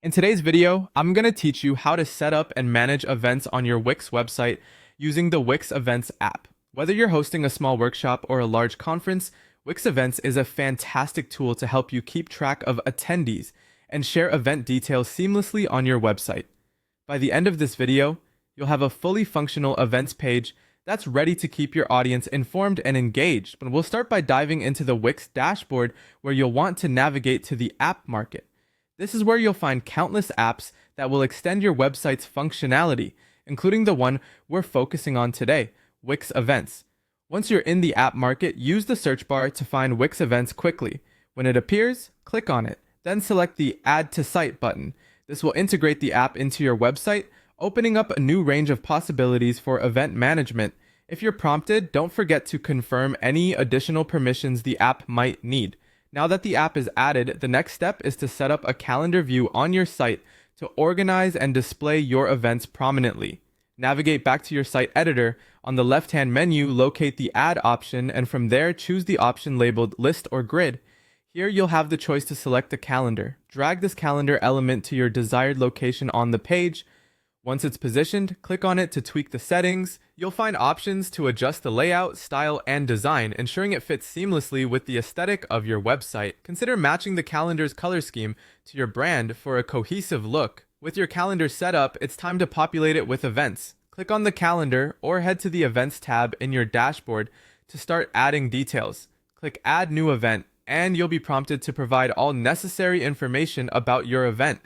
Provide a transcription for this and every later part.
In today's video, I'm going to teach you how to set up and manage events on your Wix website using the Wix Events app. Whether you're hosting a small workshop or a large conference, Wix Events is a fantastic tool to help you keep track of attendees and share event details seamlessly on your website. By the end of this video, you'll have a fully functional events page that's ready to keep your audience informed and engaged. But we'll start by diving into the Wix dashboard, where you'll want to navigate to the app market. This is where you'll find countless apps that will extend your website's functionality, including the one we're focusing on today, Wix Events. Once you're in the app market, use the search bar to find Wix Events quickly. When it appears, click on it, then select the Add to Site button. This will integrate the app into your website, opening up a new range of possibilities for event management. If you're prompted, don't forget to confirm any additional permissions the app might need. Now that the app is added, the next step is to set up a calendar view on your site to organize and display your events prominently. Navigate back to your site editor. On the left-hand menu, locate the Add option, and from there, choose the option labeled List or Grid. Here, you'll have the choice to select a calendar. Drag this calendar element to your desired location on the page. Once it's positioned, click on it to tweak the settings. You'll find options to adjust the layout, style, and design, ensuring it fits seamlessly with the aesthetic of your website. Consider matching the calendar's color scheme to your brand for a cohesive look. With your calendar set up, it's time to populate it with events. Click on the calendar or head to the Events tab in your dashboard to start adding details. Click Add New Event, and you'll be prompted to provide all necessary information about your event.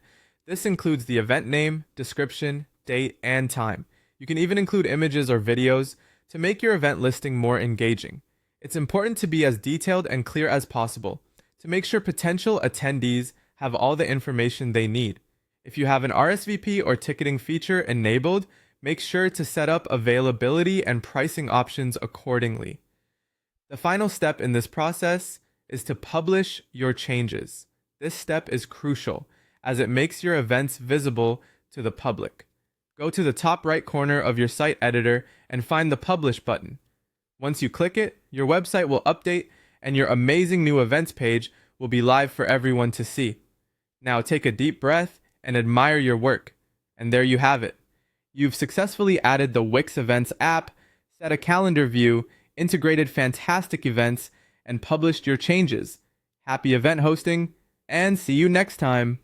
This includes the event name, description, date, and time. You can even include images or videos to make your event listing more engaging. It's important to be as detailed and clear as possible to make sure potential attendees have all the information they need. If you have an RSVP or ticketing feature enabled, make sure to set up availability and pricing options accordingly. The final step in this process is to publish your changes. This step is crucial as it makes your events visible to the public. Go to the top right corner of your site editor and find the Publish button. Once you click it, your website will update and your amazing new events page will be live for everyone to see. Now take a deep breath and admire your work. And there you have it. You've successfully added the Wix Events app, set a calendar view, integrated fantastic events, and published your changes. Happy event hosting, and see you next time.